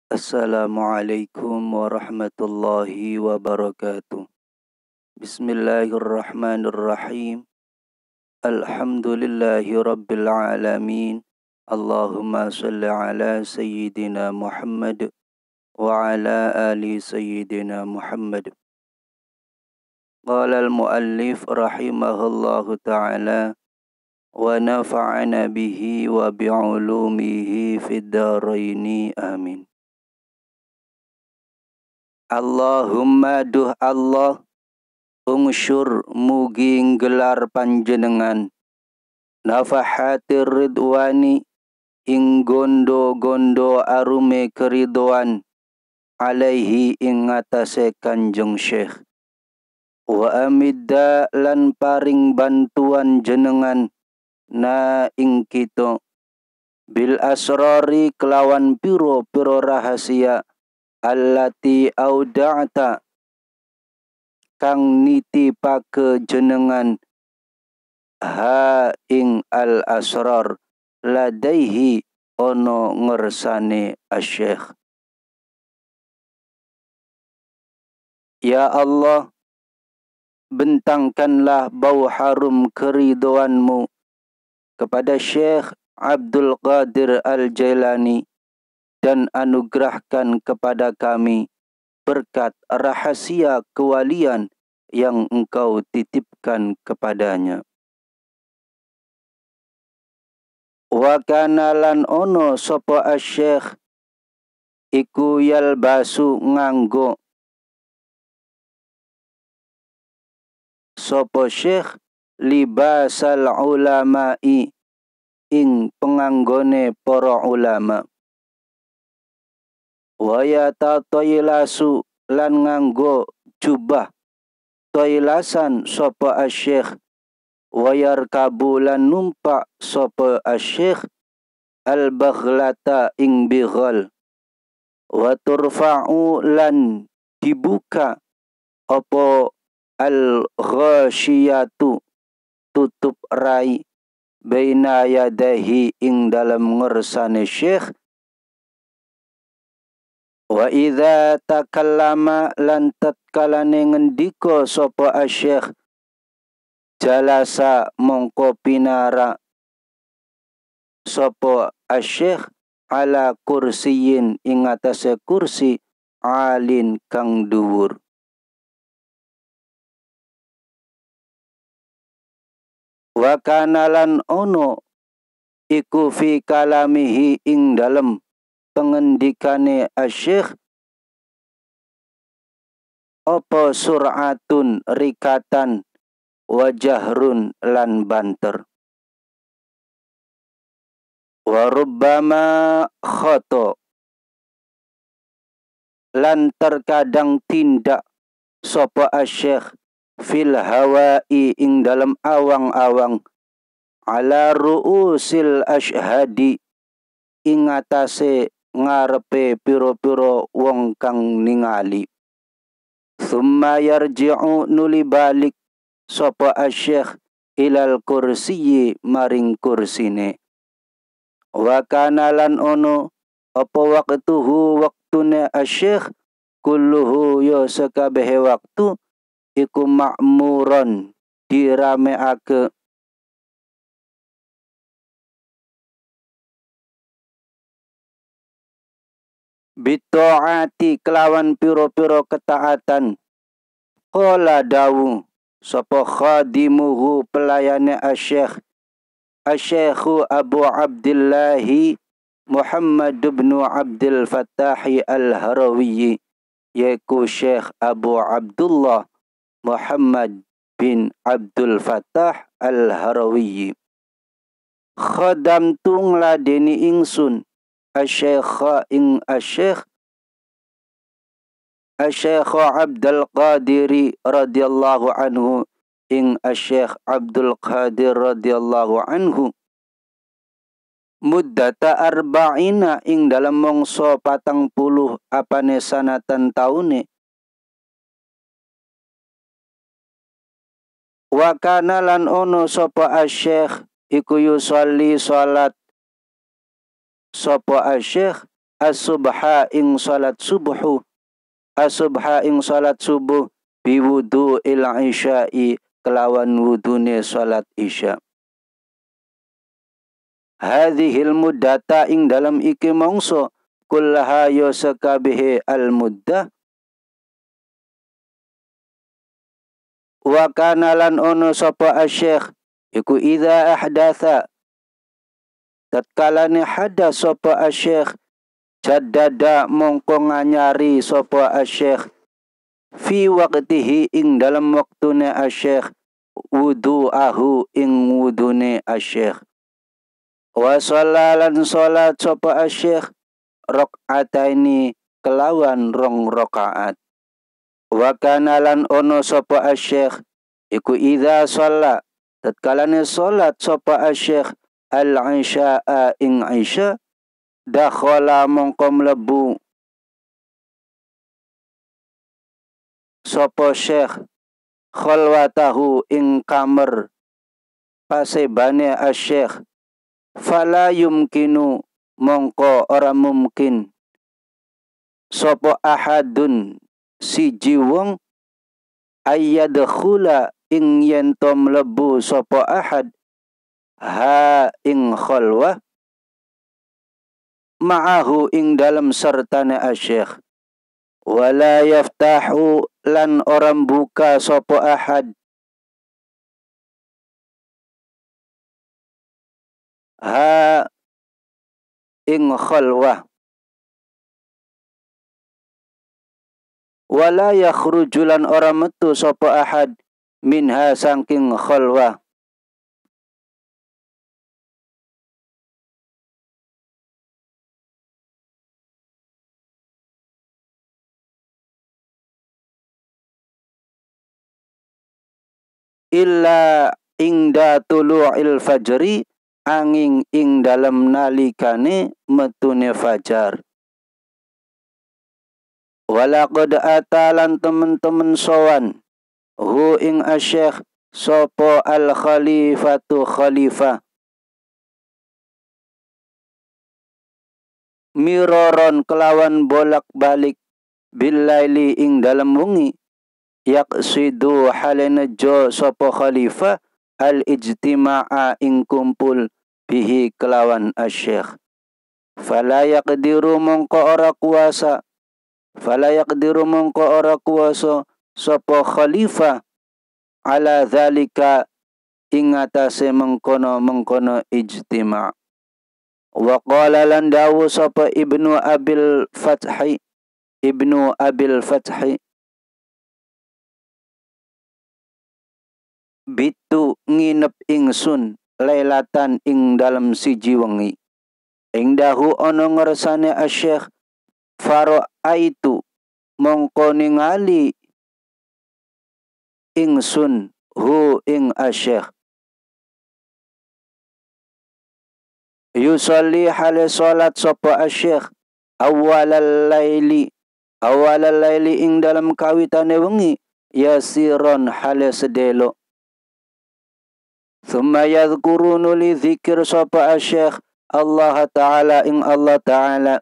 Assalamualaikum warahmatullahi wabarakatuh. Bismillahirrahmanirrahim. Alhamdulillahi rabbil alamin. Allahumma salli ala sayyidina Muhammad wa ala ali sayyidina Muhammad. Qala al-muallif rahimahullahu ta'ala wa nafa'ana bihi wa bi'ulumihi fid daraini amin. Allahumma duh Allah ungsyur mugi gelar panjenengan nafahatir ridwani ing gondo-gondo arume keridhoan alaihi ing atase Kanjeng Syekh wa amidda lan paring bantuan jenengan na ing kita bil asrori kelawan piro-piro rahasia allati auda'ata kang nitipake jenengan ha ing al asrar ladaihi ono ngersane asyekh. Ya Allah, bentangkanlah bau harum keridhoanmu kepada Syekh Abdul Qadir Al-Jailani dan anugerahkan kepada kami berkat rahasia kewalian yang engkau titipkan kepadanya. Wa kana lan ono sapa asyekh iku yalbasu nganggo sapa syekh libasal ulama'i ing penganggone para ulama. Wayata toilasu lan nganggo jubah toilasan sopa asyikh wayar kabulan numpak sopa asyikh al-baghlata ing bighal wa turfa'u lan dibuka opo al-ghashiyatu tutup rai baina yadahi ing dalam ngersane syekh. Wa idza takallama lan tatkalane ngendika sapa asyekh jalasa mongko pinara sapa asyekh ala kursiyin ing atase kursi alin kang dhuwur. Wa kana lan ono iku fi kalamihi ing dalem pengendikane asyikh apa suratun rikatan wajahrun lan banter wa rubbama khoto lan terkadang tindak sapa asyikh fil hawai ing dalam awang-awang ala ru'usil ashhadi ing atase ngarepe piro-piro wong kang ningali. Thumma yarji'u nuli balik sapa asyikh ilal kursiyi maring kursine. Wa kana lan ono apa waktuhu waktune asyikh kulluhu yo sekabehe waktu iku ma'muron dirameake bito'ati kelawan piro-piro ketaatan. Qala dawu sapa khadimuhu pelayane asyikh asyikhu Abu Abdillahi Muhammad bin Abdul Fattahi Al-Harawi yaiku Syekh Abu Abdullah Muhammad bin Abdul Fattah Al-Harawi. Khadamtu ngladeni ingsun asyikha ing asyikh Abdul Qadiri radhiyallahu anhu ing asyikh Abdul Qadir radhiyallahu anhu muddata arba'ina ing dalam mongso 40 apane sanatan taune. Wa kana lan ono sapa asyikh iku yusolli salat sapa asyikh as-subha ing salat subuh biwudu il isya'i kelawan wudune salat isya. Hadhil muddata ing dalam iki mongso kullaha yo sekabehe al muddah wa kana lan ono sapa asy-syekh iku idza ahdatha tatkalane hadas sapa asy-syekh jaddada mongko nganyari sapa asy-syekh fi waqtihi ing dalam waktune asy-syekh wudu'ahu ing wudune asy-syekh wa shallalan salat sapa asy-syekh rakaataini kelawan rong rakaat wa kana lan ono sapa asy-syekh iku idza shalla tatkalane salat sapa asy-syekh al-isya'a ing isya dakhala mongko mlebu sapa syekh khalwatahu ing kamar pasebane asy-syekh fala yumkinu mongko ora mungkin sapa ahadun siji wong ayyadkhula ing yen to mlebu sapa ahad ha ing khalwah ma'ahu ing dalam sertane asy-syekh wala yaftahu lan orang buka sapa ahad ha ing khalwah wala yakhrujulan ora metu sapa ahad minha saking khalwah illa ingda tulu'il fajri angin ing dalam nalikane metune fajar. Walaqad atalan temen-temen sowan hu ing asyekh sopo al khalifatu khalifah miroron kelawan bolak-balik billaili ing dalam wengi yaqsidu halenejo sopo khalifah al ijtima'a ing kumpul bihi kelawan asyekh fala yaqdiru mongko ora kuasa sopo khalifah ala dzalika ing atase mengkono ijtima'. Wa qala lan dawu sopo ibnu abil fathi bitu nginep ingsun lailatan ing dalam siji wengi ing dahu ana ngersane asyekh faro aitu mongko ningali ingsun hu ing asyekh yusolli hale salat sapa asyekh awalal laili ing dalam kawitane wengi yasiron hale sedelo thumma yadhkuru nuli zikir sapa asyekh Allah Ta'ala ing Allah Ta'ala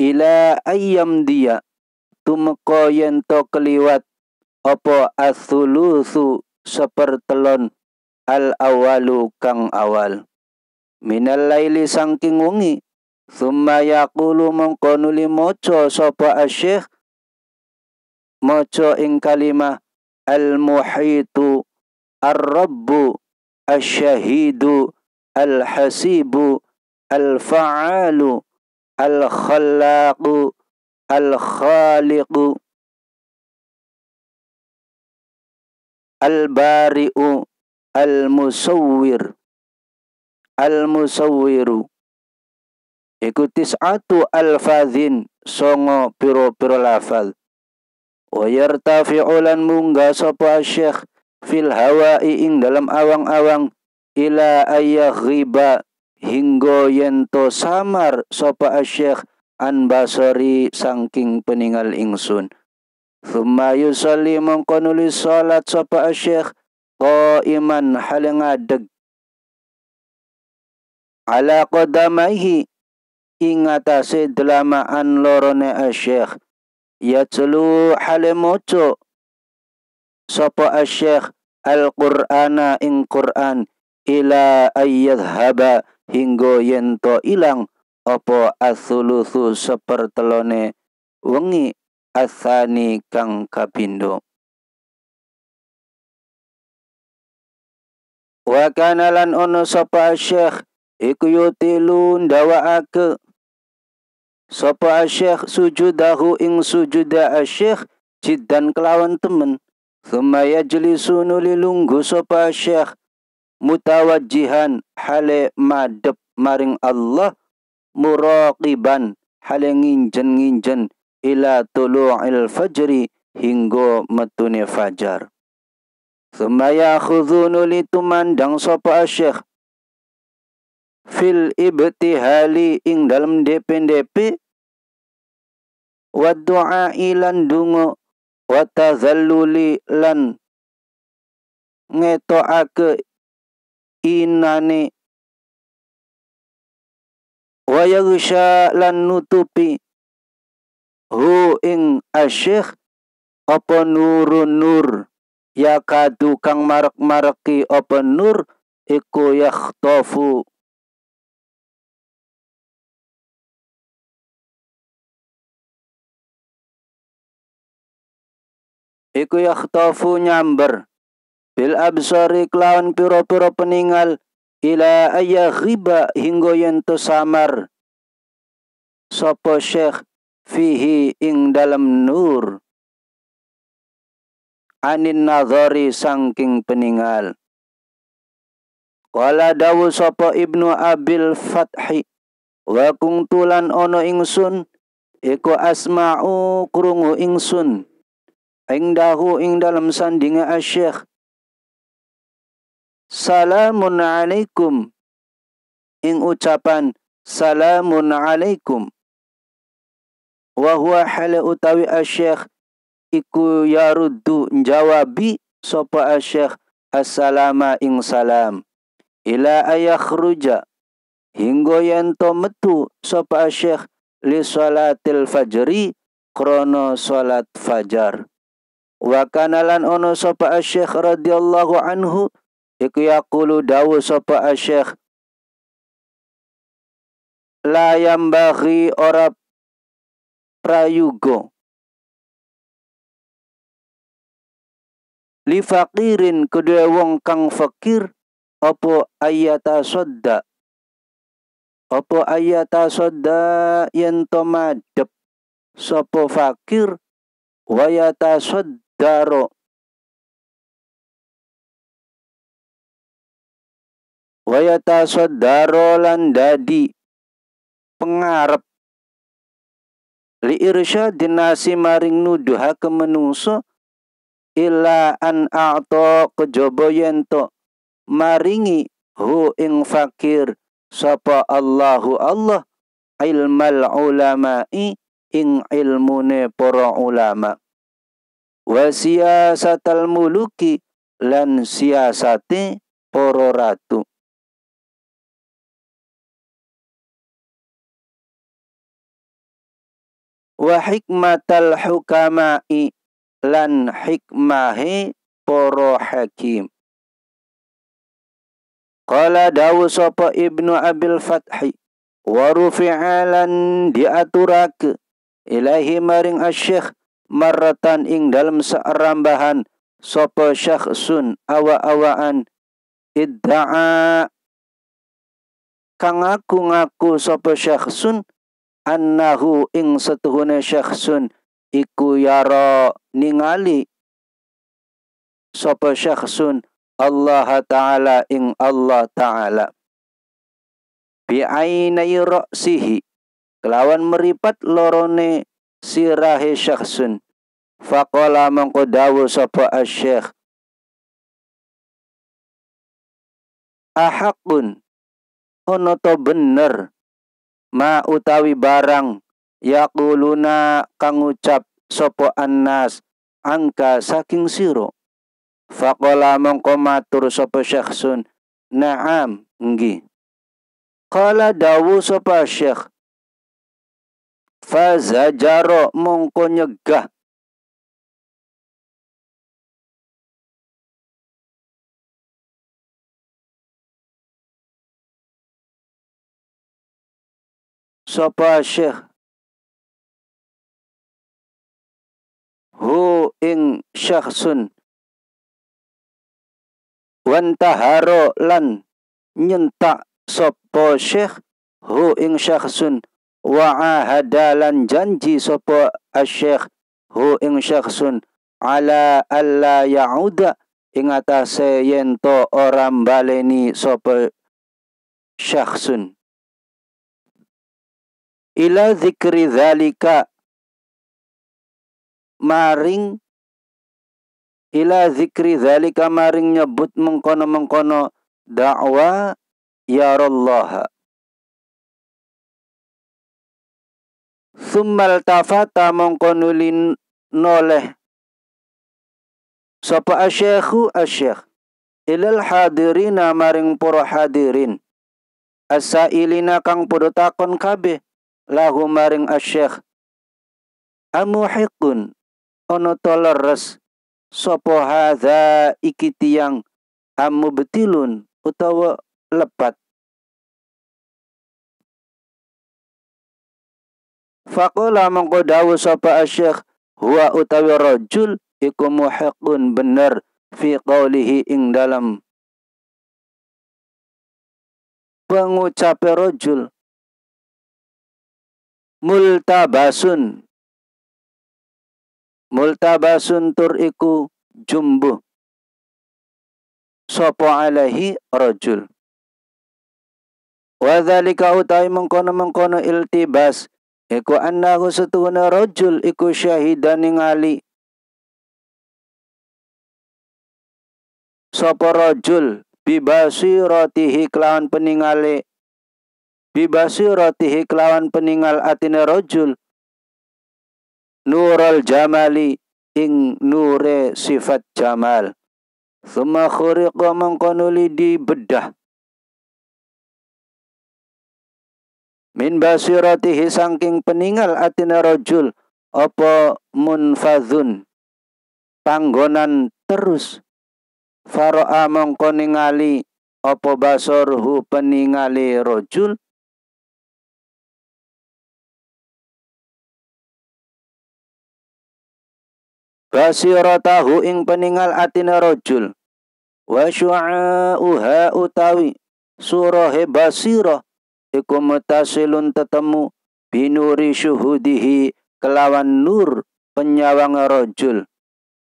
ila ayyam dia tumeka yen to keliwat apa as-sulusu sepertelon al awalu kang awal minal laili sangking wengi thumma yaqulu mongko nuli maca sapa asyekh maca ing kalimah al muhitu ar-rabbu asy-syahidu al hasibu al fa'alu al-khallaqu al-khaliqu al-bari'u al-musawwiru iku tis'atu alfadhin songo piro-piro lafal wa yartafi'u lan munggah sapa syekh fil hawa'i ing dalam awang-awang ila ayyaghiba hingga yento samar sapa asyekh an basari sangking peninggal ingsun thumma yusalli mongko nuli salat sapa asyekh qaiman hale ngadeg ala qadamaihi ingatase delamaan lorone asyekh yatlu hale moco sapa asyekh al-Qur'ana ing Qur'an ila ayyadhaba hinggo yento ilang apa as-sulusu sepertelone wengi asani kang kapindo. Wa kana lan ono sapa asyekh iku yutilu ndawaake sapa asyekh sujudahu ing sujuda asyekh jiddan kelawan temen. Thumma yajlisu nuli lunggu sapa asyekh mutawajjihan hale madep maring Allah muraqiban hale nginjen-nginjen ila tulu'il fajri hinggo metune fajar. Thumma yakhudhu nuli tumandang sapa asyekh fil ibtihali ing dalam DP wa du'a ilan dungo wa tazalluli lan ngetokake inane wa yaghsha lan nutupi hu ing asyekh apa nurun nur yakadu kang marak-maraki apa nur iku yakhtafu nyamber bil absari kelawan piro-piro peningal ila ayaghiba hinggo yento samar sapa syekh fihi ing dalam nur anin nadhari sangking peningal. Qala dawu sapa Ibnu Abil Fathi wa kungtulan ono ingsun iku asma'u krungu ingsun indahu ing dalam sandinga asyekh salamun alaikum ing ucapan salamun alaikum wa huwa hale utawi asyekh iku yaruddu jawabi sapa asyekh assalama ing salam ila ayakhruja hinggo yento metu sapa asyekh li sholatil fajri krono salat fajar. Wa kana lan ono sapa asyekh radhiyallahu anhu iku yaqulu dawu sapa asyekh la yambaghi ora prayuga li faqirin kedua wong kang fakir apa ayata sodda yen to madhep sapa fakir wayata soddaro lan dadi pengarep li irsyadin nasi maring nuduhake menungso illa an a'ta kejaba yento maringi hu ing fakir sapa Allahu Allah ilmal ulama'i ing ilmune para ulama wa siyasatal muluki lan siasate para ratu. Wa hikmatal hukama'i lan hikmahe para hakim. Qala dawu sapa Ibnu Abil Fathi wa rufi'alan diaturake ilahi maring asyekh marratan ing dalam searambahan sapa syakhsun awa-awaan idda'a kang ngaku sapa syakhsun annahu ing setuhune syakhsun iku yara ningali sapa syakhsun Allah Ta'ala ing Allah Ta'ala bi'ainai ra'sihi kelawan meripat lorone sirahe syakhsun. Faqala mangko dawu sapa asyekh ahakun ono to bener ma utawi barang yaquluna kang ucap sapa annas angka saking siro. Faqala mangko matur sapa syakhsun na'am nggih. Qala dawu sapa syekh fazajaro mongko nyegah sapa Syekh hu ing syakhsun wantaharo lan nyentak sapa Syekh hu ing syakhsun wa ahadalan janji sapa Syekh hu ing syakhsun ala alla yauda ing atase yen to ora baleni sapa syakhsun ila zikri dzalika maring ila zikri dzalika maring nyebut mengkono-mengkono dakwa ya Allah. Summal tafata mongko nulin noleh sapa asyekhu asyekh ilal hadirina maring para hadirin asailina kang padha takon kabeh lahu maring asyekh amuhiqun ana to leres sapa hadza iki tiyang betilun utawa lepat. Faqala mongko dawuh sapa asyekh huwa utawi rajul iku muhiqun bener fi qawlihi ing dalam pengucape rajul multabasun tur iku jumbuh sapa alaihi rajul wa dzalika utai mengkono-mengkono iltibas iku annahu setuhuna rajul iku syahidan ningali sapa rajul bibasiratihi kelawan peningal atine rajul nurul jamali ing nure sifat jamal summa khuriqa mengkonuli dibedah min basiratihi saking peningal atina rajul apa munfadzun panggonan terus faro'a mongko ningali apa basorhu peningali rajul basiratahu ing peningal atina rajul wa syu'a'uha utawi surahe basirah iku mutasilun tetemu binuri syuhudihi kelawan nur penyawang rajul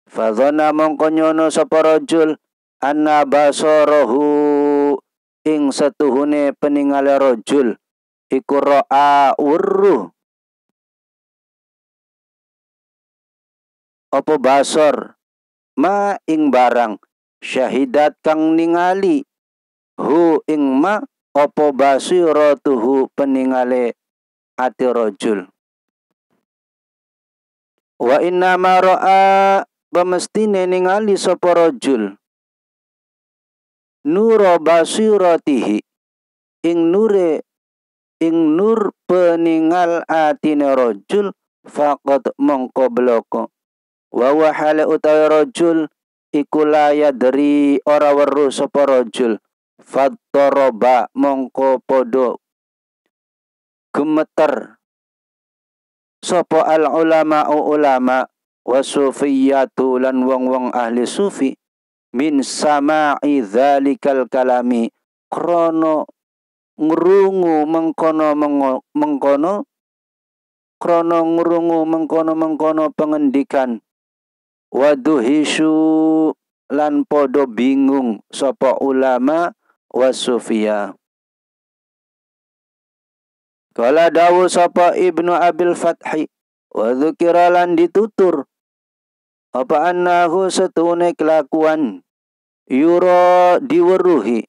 fadzana mongko nyono sapa rajul anna basarahu ing setuhune peningale rajul iku ra'a urruh apa basor ma ing barang syahidat kang ningali hu ing ma apa basiratuhu peningale ati rajul wa inna ma ra'a pemestine ningali sapa rajul nura basiratihi ing nur peningal atine rajul faqad mongko bloko wa wahala utawi rajul iku la yadri ora weruh sapa rajul fattoroba mongko podo gemeter sapa al ulama wa sufiyatu lan wong-wong ahli sufi min sama'i dzalikal kalami krono ngrungu mengkono pengendikan waduhishu lan podo bingung sapa ulama wasufia. Kala dawu sapa Ibnu Abil Fathi wa dzukira lan ditutur apa annahu setune kelakuan yura diweruhi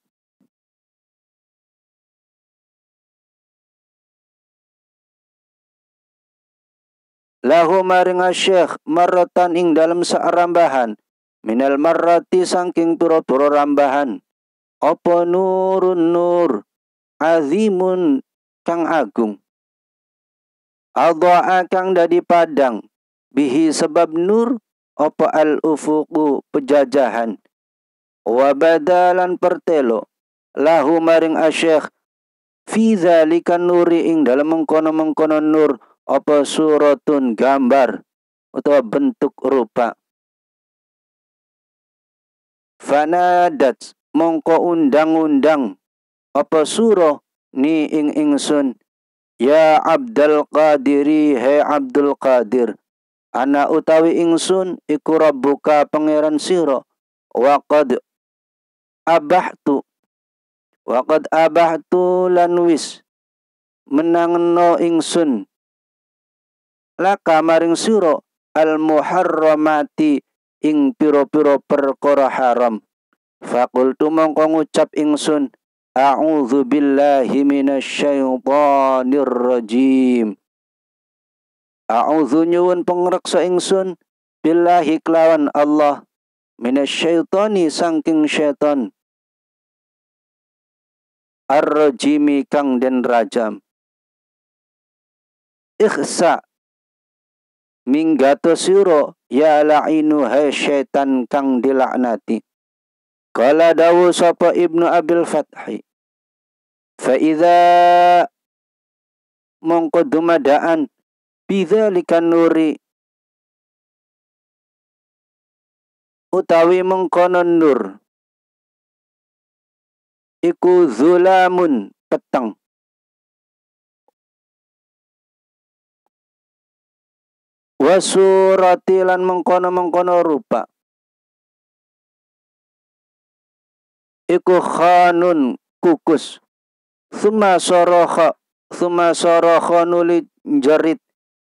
lahu maring syekh marratan ing dalam saarambahan minal marrati saking pira-pira rambahan apa nurun nur azimun kang agung Adha'a kang dadi padang bihi sebab nur apa al-ufuqu pejajahan wa badalan pertelo lahu maring asyikh fi dzalika nuri ing dalem mengkono-mengkono nur apa suratun gambar utawa bentuk rupa. Fanadat mongko undang-undang apa surah ni ing ingsun ya Abdul Qadiri he Abdul Qadir ana utawi ingsun iku rabbuka pangeran sira waqad abahtu lan wis menangno ingsun laka maring sira al muharramati ing piro-piro perkara haram. Fakultu mongko ngucap ingsun a'udzu billahi minasyaitonir rajim. A'udzu nyuwun pangreksa ingsun billahi kelawan Allah minasyaitoni saking syaiton ar-rajimi kang den rajam. Ikhsa minggato sira ya la'inu hai syaitan kang dilaknati. Kala dawu sapa Ibnu Abil Fathi fa idza mongko dumadaan bidzalika nuri utawi mengkono nur iku zulamun peteng wasurati lan mengkono-mengkono rupa iku khanun kukus summa soroha nuli jarit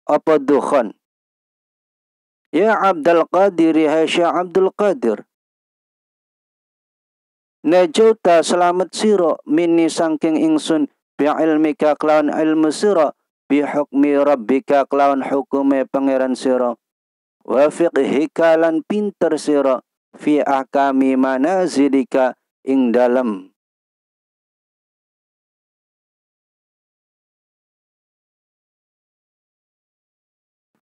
apa dukhan ya Abdul Qadir ya Abdul Qadir najauta selamat siro minni sangking ingsun bi ilmika kelawan ilmu siro bi hukmi rabbika kelawan hukume pangeran siro wa fiqhika lan pinter siro fi ahkami manazilika ing dalam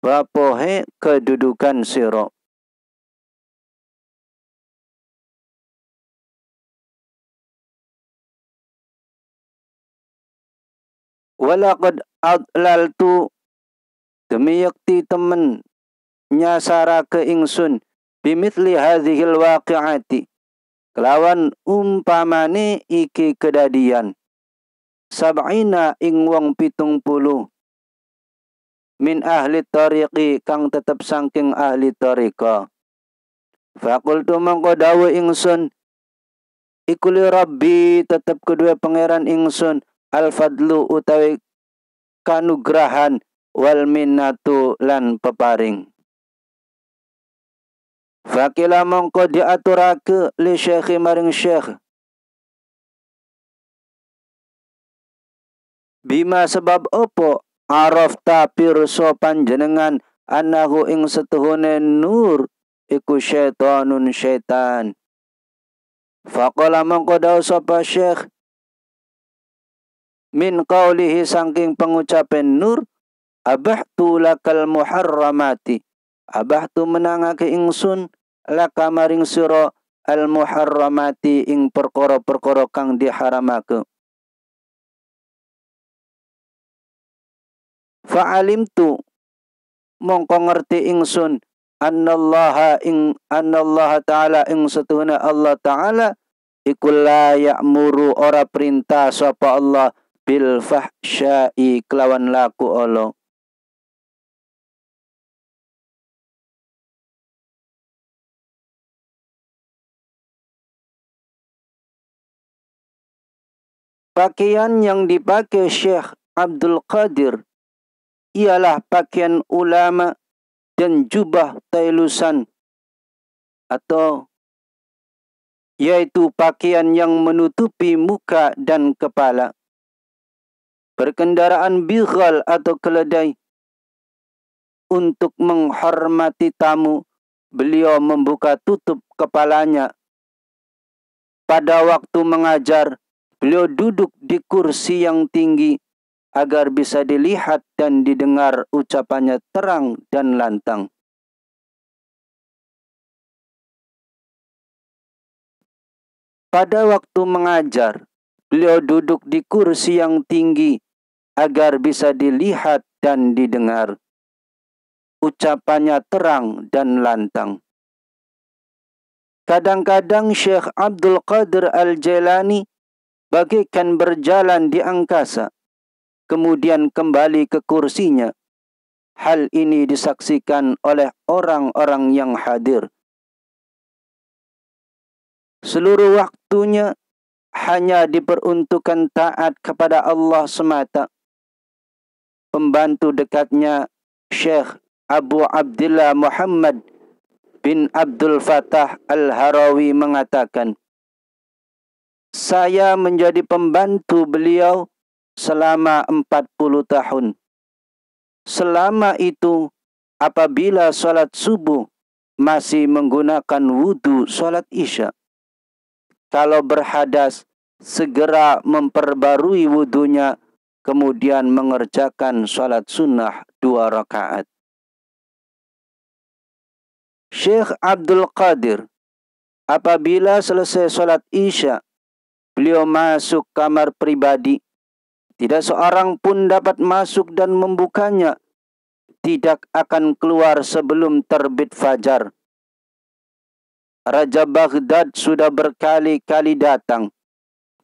bapohe kedudukan siro. Walaqad adlaltu demi yakti temen nyasara ke ingsun bimithli hadhil waqi'ati kelawan umpamane iki kedadian sab'ina ing wong 70 min ahli tariqi kang tetep saking ahli tariqa. Fakultu mongko dawu ingsun ikuli rabbi tetep kedua pangeran ingsun al fadlu utawi kanugrahan wal minnatu lan peparing. Fakila mongko diaturake li syekhi maring syekh bima sebab opo arafta pirso panjenengan annahu ing setuhune nur iku syaitanun syaitan. Faqala mongko dawu sapa syekh min qaulihi saking pengucapan nur abahtu lakal muharramati abahtu menangake ingsun laka maring sira al muharramati ing perkara-perkara kang diharamake. Fa'alimtu mongko ngerti ingsun annallaha ta'ala ing setuhuna Allah ta'ala iku la ya'muru ora perintah sapa Allah bil fahsya'i kelawan laku Allah. Pakaian yang dipakai Syekh Abdul Qadir ialah pakaian ulama dan jubah tailusan atau yaitu pakaian yang menutupi muka dan kepala. Berkendaraan bighal atau keledai untuk menghormati tamu, beliau membuka tutup kepalanya. Pada waktu mengajar, beliau duduk di kursi yang tinggi agar bisa dilihat dan didengar ucapannya terang dan lantang. Pada waktu mengajar, beliau duduk di kursi yang tinggi agar bisa dilihat dan didengar. Ucapannya terang dan lantang. Kadang-kadang Syekh Abdul Qadir Al-Jailani bagaikan berjalan di angkasa, kemudian kembali ke kursinya. Hal ini disaksikan oleh orang-orang yang hadir. Seluruh waktunya hanya diperuntukkan taat kepada Allah semata. Pembantu dekatnya Syekh Abu Abdullah Muhammad bin Abdul Fattah Al-Harawi mengatakan, saya menjadi pembantu beliau selama 40 tahun. Selama itu, apabila salat subuh, masih menggunakan wudu salat isya. Kalau berhadas, segera memperbarui wudunya, kemudian mengerjakan salat sunnah 2 rakaat. Syekh Abdul Qadir, apabila selesai salat isya, beliau masuk kamar pribadi. Tidak seorang pun dapat masuk dan membukanya. Tidak akan keluar sebelum terbit fajar. Raja Baghdad sudah berkali-kali datang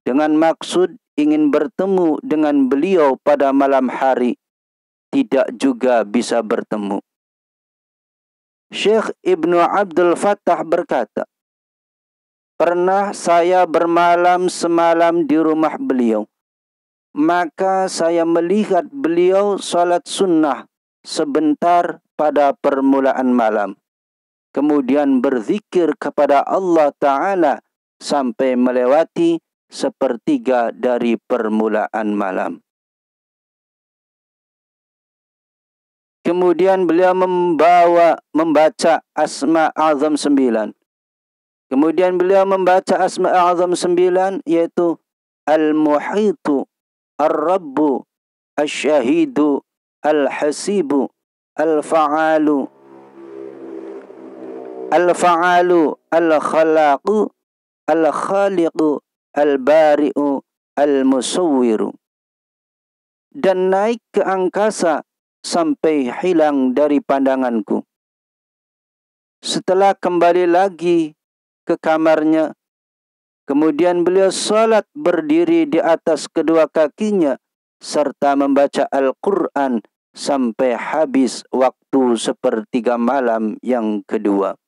dengan maksud ingin bertemu dengan beliau pada malam hari. Tidak juga bisa bertemu. Syekh Ibnu Abdul Fattah berkata, pernah saya bermalam semalam di rumah beliau. Maka saya melihat beliau salat sunnah sebentar pada permulaan malam. Kemudian berzikir kepada Allah Ta'ala sampai melewati sepertiga dari permulaan malam. Kemudian beliau membaca Asma Azam 9. Kemudian beliau membaca Asma Azam 9, yaitu Al-Muhitu, Ar-Rabbu, Asy-Syahidu, Al-Hasibu, Al-Fa'alu, Al-Fa'alu, Al-Khalaqu, Al-Khaliqu, Al-Bari'u, Al-Musawwiru. Dan naik ke angkasa sampai hilang dari pandanganku. Setelah kembali lagi ke kamarnya, kemudian beliau salat berdiri di atas kedua kakinya serta membaca Al-Quran sampai habis waktu sepertiga malam yang kedua.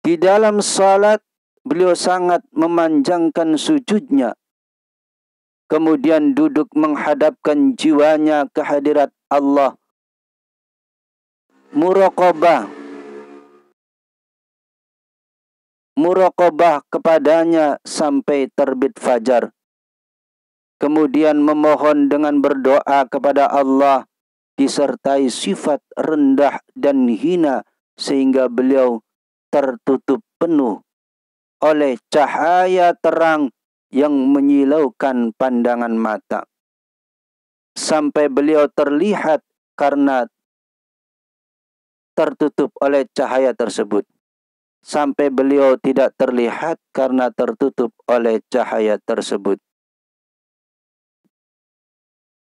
Di dalam salat, beliau sangat memanjangkan sujudnya. Kemudian duduk menghadapkan jiwanya ke hadirat Allah. Muraqabah kepadanya sampai terbit fajar. Kemudian memohon dengan berdoa kepada Allah disertai sifat rendah dan hina sehingga beliau tertutup penuh oleh cahaya terang yang menyilaukan pandangan mata. Sampai beliau terlihat karena tertutup oleh cahaya tersebut. Sampai beliau tidak terlihat karena tertutup oleh cahaya tersebut.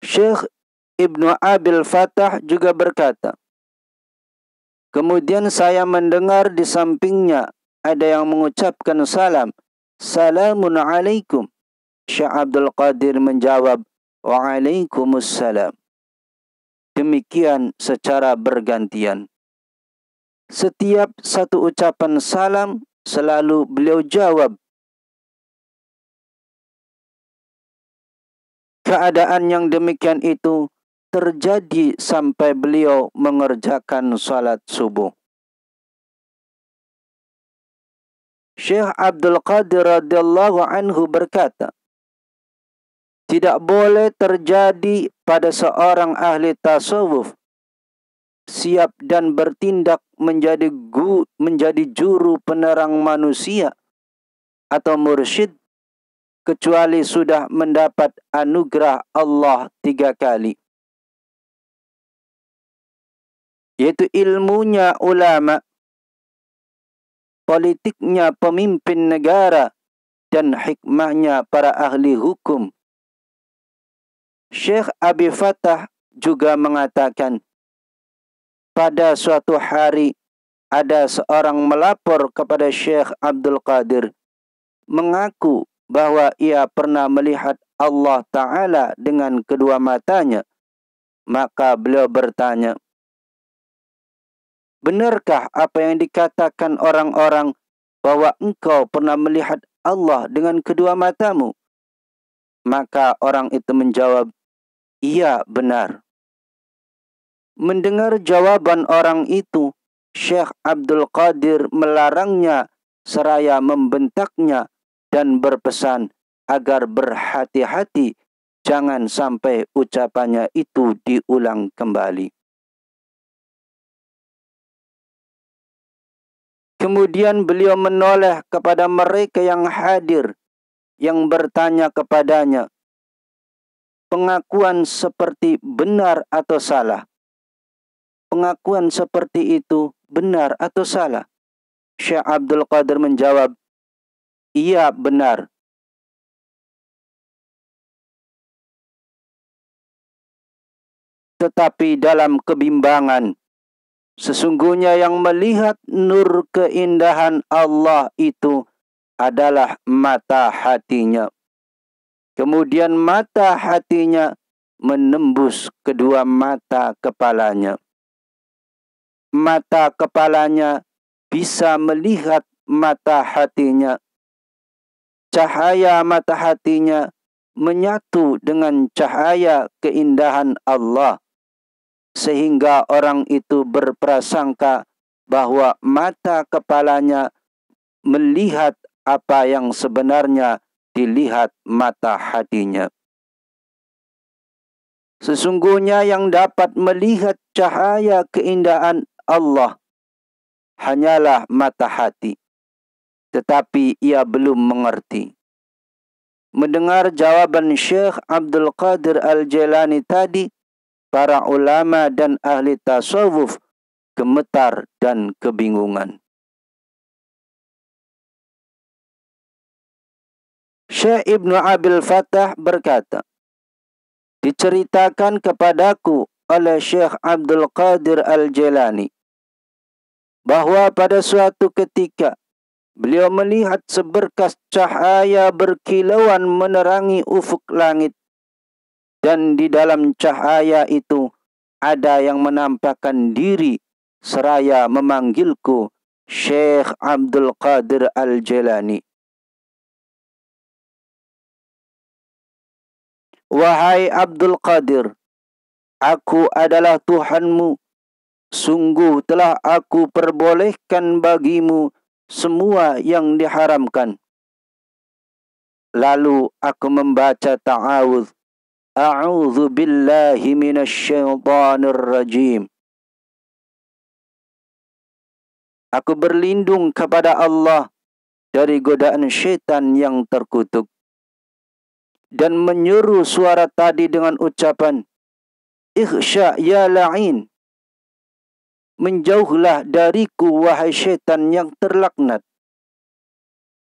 Syekh Ibnu Abil Fattah juga berkata, kemudian saya mendengar di sampingnya ada yang mengucapkan salam. Salamun alaikum. Syekh Abdul Qadir menjawab, waalaikumsalam. Demikian secara bergantian. Setiap satu ucapan salam selalu beliau jawab. Keadaan yang demikian itu terjadi sampai beliau mengerjakan salat subuh. Syekh Abdul Qadir radhiyallahu anhu berkata, tidak boleh terjadi pada seorang ahli tasawuf siap dan bertindak menjadi juru penerang manusia atau mursyid kecuali sudah mendapat anugerah Allah 3 kali. Yaitu ilmunya ulama, politiknya pemimpin negara, dan hikmahnya para ahli hukum. Syekh Abi Fattah juga mengatakan, pada suatu hari ada seorang melapor kepada Syekh Abdul Qadir, mengaku bahwa ia pernah melihat Allah Ta'ala dengan kedua matanya. Maka beliau bertanya, benarkah apa yang dikatakan orang-orang bahwa engkau pernah melihat Allah dengan kedua matamu? Maka orang itu menjawab, iya benar. Mendengar jawaban orang itu, Syekh Abdul Qadir melarangnya seraya membentaknya dan berpesan agar berhati-hati jangan sampai ucapannya itu diulang kembali. Kemudian beliau menoleh kepada mereka yang hadir, yang bertanya kepadanya, pengakuan seperti benar atau salah? Pengakuan seperti itu benar atau salah? Syekh Abdul Qadir menjawab, iya benar. Tetapi dalam kebimbangan, sesungguhnya yang melihat nur keindahan Allah itu adalah mata hatinya. Kemudian mata hatinya menembus kedua mata kepalanya. Mata kepalanya bisa melihat mata hatinya. Cahaya mata hatinya menyatu dengan cahaya keindahan Allah, sehingga orang itu berprasangka bahwa mata kepalanya melihat apa yang sebenarnya dilihat mata hatinya. Sesungguhnya yang dapat melihat cahaya keindahan Allah hanyalah mata hati, tetapi ia belum mengerti. Mendengar jawaban Syekh Abdul Qadir Al-Jailani tadi, para ulama dan ahli tasawuf gemetar dan kebingungan. Syekh Ibnu Abil Fattah berkata, diceritakan kepadaku oleh Syekh Abdul Qadir Al-Jailani bahwa pada suatu ketika beliau melihat seberkas cahaya berkilauan menerangi ufuk langit, dan di dalam cahaya itu ada yang menampakkan diri seraya memanggilku Syekh Abdul Qadir Al-Jailani. Wahai Abdul Qadir, aku adalah Tuhanmu. Sungguh telah aku perbolehkan bagimu semua yang diharamkan. Lalu aku membaca ta'awudz. A'udzu billahi minasyaitonir rajim. Aku berlindung kepada Allah dari godaan syaitan yang terkutuk, dan menyuruh suara tadi dengan ucapan, ikhsya ya la'in. Menjauhlah dariku wahai syaitan yang terlaknat.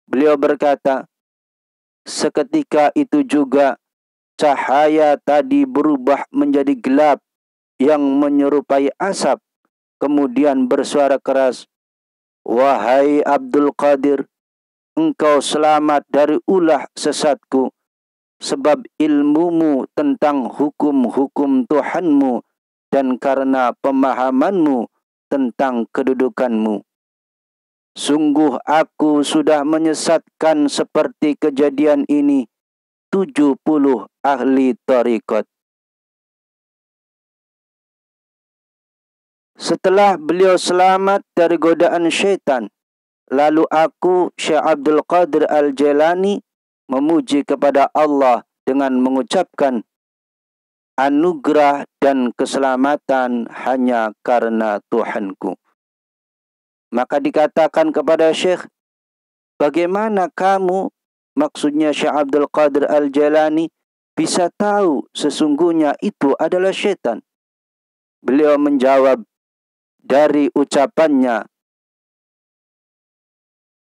Beliau berkata, seketika itu juga cahaya tadi berubah menjadi gelap yang menyerupai asap. Kemudian bersuara keras, wahai Abdul Qadir, engkau selamat dari ulah sesatku, sebab ilmumu tentang hukum-hukum Tuhanmu dan karena pemahamanmu tentang kedudukanmu. Sungguh aku sudah menyesatkan seperti kejadian ini 70 ahli tariqat. Setelah beliau selamat dari godaan syaitan, lalu aku, Syekh Abdul Qadir Al-Jailani, memuji kepada Allah dengan mengucapkan, anugerah dan keselamatan hanya karena Tuhanku. Maka dikatakan kepada Syekh, bagaimana kamu maksudnya Syekh Abdul Qadir Al-Jailani, bisa tahu sesungguhnya itu adalah syaitan? Beliau menjawab dari ucapannya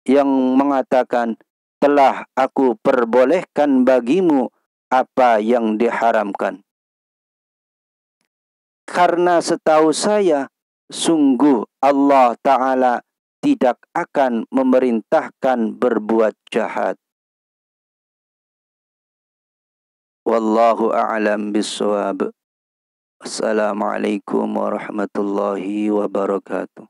yang mengatakan, telah aku perbolehkan bagimu apa yang diharamkan. Karena setahu saya, sungguh Allah Ta'ala tidak akan memerintahkan berbuat jahat. Wallahu a'lam bissawab. Assalamualaikum warahmatullahi wabarakatuh.